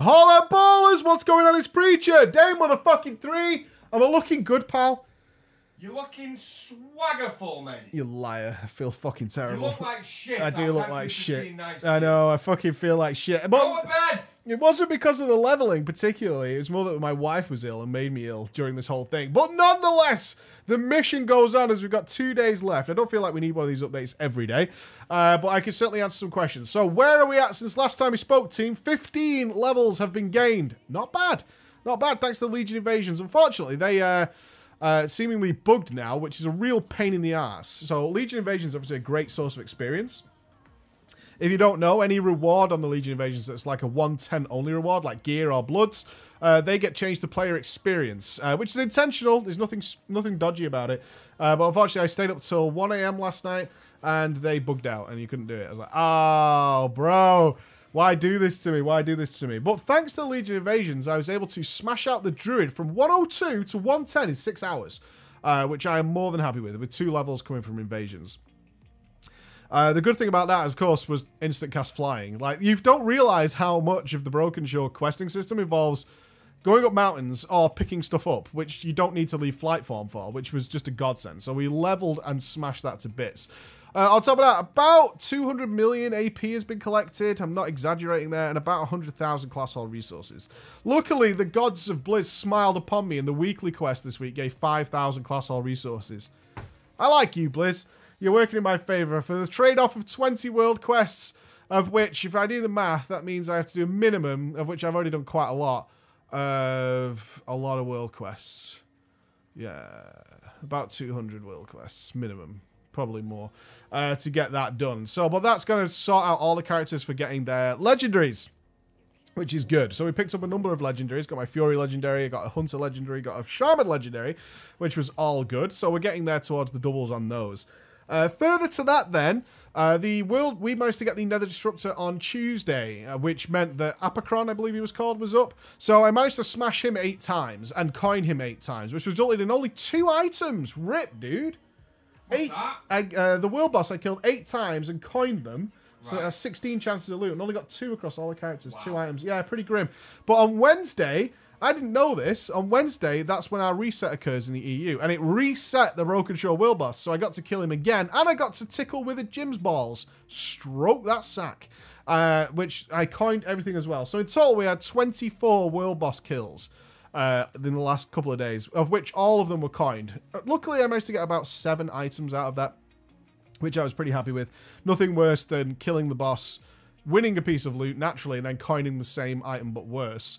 Holla ballers, what's going on? It's Preacher, day motherfucking 3. Am I looking good, pal? You're looking swaggerful, mate. You liar. I feel fucking terrible. You look like shit. I do look like shit. Nice I know, I fucking feel like shit. But go to bed! It wasn't because of the leveling particularly. It was more that my wife was ill and made me ill during this whole thing. But nonetheless, the mission goes on as we've got 2 days left. I don't feel like we need one of these updates every day. But I can certainly answer some questions. So where are we at since last time we spoke, team? 15 levels have been gained. Not bad. Not bad, thanks to the Legion Invasions. Unfortunately, they seemingly bugged now, which is a real pain in the ass. So Legion Invasion is obviously a great source of experience. If you don't know, any reward on the Legion Invasions that's like a 110 only reward, like gear or bloods, they get changed to player experience, which is intentional. There's nothing dodgy about it. But unfortunately, I stayed up till 1 AM last night, and they bugged out, and you couldn't do it. I was like, oh, bro. Why do this to me? Why do this to me? But thanks to the Legion Invasions, I was able to smash out the Druid from 102 to 110 in 6 hours, which I am more than happy with 2 levels coming from Invasions. The good thing about that, of course, was instant cast flying. Like, you don't realize how much of the Broken Shore questing system involves going up mountains or picking stuff up, which you don't need to leave flight form for, which was just a godsend. So we leveled and smashed that to bits. On top of that, about 200 million AP has been collected. I'm not exaggerating there. And about 100,000 class hall resources. Luckily, the gods of Blizz smiled upon me, and the weekly quest this week gave 5,000 class hall resources. I like you, Blizz. You're working in my favor for the trade-off of 20 world quests, of which, if I do the math, that means I have to do a minimum, of which I've already done quite a lot of world quests. Yeah, about 200 world quests, minimum. Probably more, to get that done. So, but that's going to sort out all the characters for getting their legendaries, which is good. So we picked up a number of legendaries. Got my Fury legendary, got a Hunter legendary, got a Shaman legendary, which was all good. So we're getting there towards the doubles on those. Further to that then, we managed to get the Nether Disruptor on Tuesday, which meant that Apocron, I believe he was called, was up. So I managed to smash him 8 times and coin him 8 times, which resulted in only 2 items. Rip, dude. The world boss I killed 8 times and coined them. So it has 16 chances of loot and only got 2 across all the characters. Wow. 2 items. Yeah, pretty grim. But on Wednesday, I didn't know this. On Wednesday, that's when our reset occurs in the EU. And it reset the Broken Shore world boss. So I got to kill him again. And I got to tickle with a Jim's balls. Stroke that sack. Which I coined everything as well. So in total, we had 24 world boss kills. In the last couple of days, of which all of them were coined. Luckily, I managed to get about 7 items out of that, which I was pretty happy with. Nothing worse than killing the boss, winning a piece of loot naturally, and then coining the same item but worse.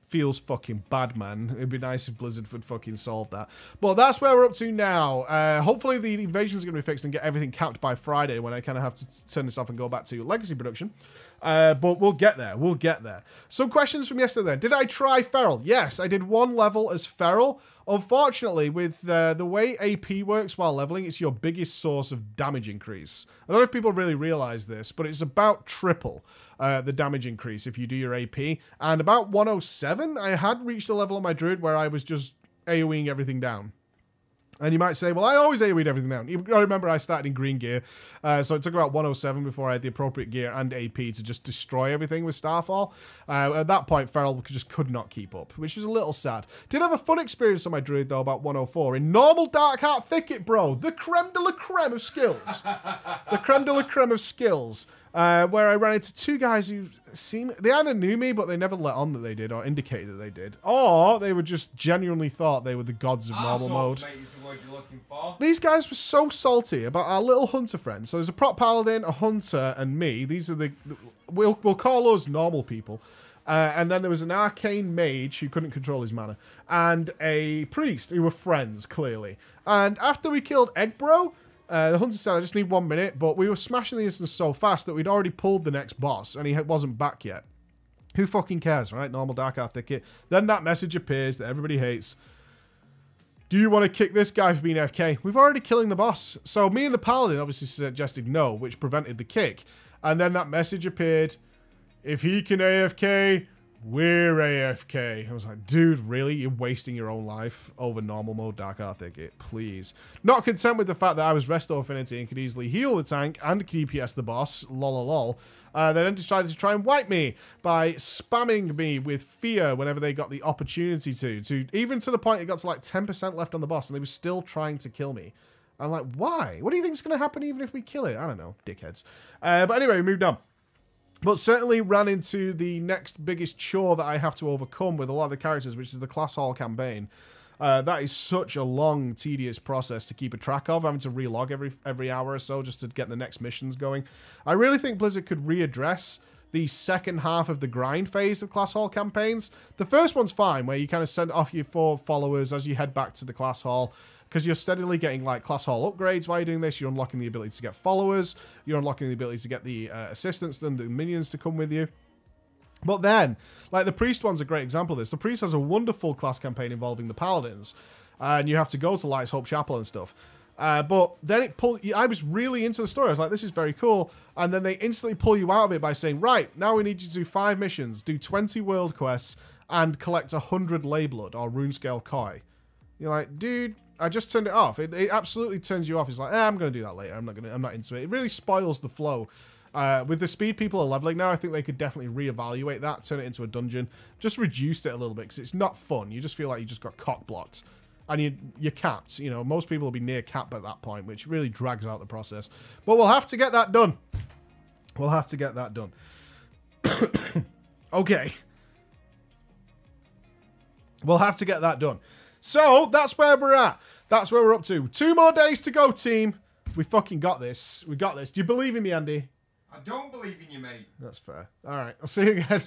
Feels fucking bad, man. It'd be nice if Blizzard would fucking solve that. But that's where we're up to now. Hopefully the invasion's going to be fixed and get everything capped by Friday when I kind of have to turn this off and go back to legacy production. But we'll get there. We'll get there. Some questions from yesterday then. Did I try Feral? Yes, I did 1 level as Feral. Unfortunately, with the way AP works while leveling, it's your biggest source of damage increase. I don't know if people really realize this, but it's about triple the damage increase if you do your AP. And about 107, I had reached a level on my Druid where I was just AoEing everything down. And you might say, well, I always AoE'd everything down. You've got to remember I started in green gear. So it took about 107 before I had the appropriate gear and AP to just destroy everything with Starfall. At that point, Feral just could not keep up, which was a little sad. Did have a fun experience on my Druid, though, about 104. In normal Darkheart Thicket, bro. The creme de la creme of skills. The creme de la creme of skills. Where I ran into 2 guys who they either knew me, but they never let on that they did, or indicated that they did, or they were just genuinely thought they were the gods of normal mode. Mate, is the word you're looking for. These guys were so salty about our little hunter friend. So there's a prop paladin, a hunter, and me. These are we'll call us normal people. And then there was an arcane mage who couldn't control his mana, and a priest who were friends clearly. And after we killed Eggbro, the hunter said, I just need 1 minute, but we were smashing the instance so fast that we'd already pulled the next boss, and he wasn't back yet. Who fucking cares, right? Normal Darkheart Thicket. Then that message appears that everybody hates. Do you want to kick this guy for being AFK? We've already killing the boss. So me and the paladin obviously suggested no, which prevented the kick. And then that message appeared. If he can AFK, we're AFK. I was like, dude, really? You're wasting your own life over normal mode Dark Thicket? Please. Not content with the fact that I was Resto Affinity and could easily heal the tank and DPS the boss, lol. They then decided to try and wipe me by spamming me with fear whenever they got the opportunity to even to the point it got to like 10% left on the boss and they were still trying to kill me. I'm like, why? What do you think is going to happen even if we kill it? I don't know, dickheads. But anyway, we moved on. But certainly ran into the next biggest chore that I have to overcome with a lot of the characters, which is the Class Hall campaign. That is such a long, tedious process to keep a track of, having to relog every hour or so just to get the next missions going. I really think Blizzard could readdress the second half of the grind phase of Class Hall campaigns. The first one's fine, where you kind of send off your 4 followers as you head back to the Class Hall, because you're steadily getting like Class Hall upgrades while you're doing this. You're unlocking the ability to get followers. You're unlocking the ability to get the assistants and the minions to come with you. But then, like the Priest one's a great example of this. The Priest has a wonderful class campaign involving the Paladins. And you have to go to Light's Hope Chapel and stuff. But then it pulled... I was really into the story. I was like, this is very cool. And then they instantly pull you out of it by saying, right, now we need you to do 5 missions, do 20 world quests, and collect 100 Leyblood or Runescale Koi. You're like, dude... I just turned it off. It absolutely turns you off. It's like, I'm going to do that later. I'm not into it. It really spoils the flow. With the speed people are leveling now, I think they could definitely reevaluate that, turn it into a dungeon, just reduced it a little bit because it's not fun. You just feel like you just got cock blocked, and you're capped. You know, most people will be near cap at that point, which really drags out the process. But we'll have to get that done. We'll have to get that done. Okay. We'll have to get that done. So, that's where we're at. That's where we're up to. 2 more days to go, team. We fucking got this. We got this. Do you believe in me, Andy? I don't believe in you, mate. That's fair. All right. I'll see you again.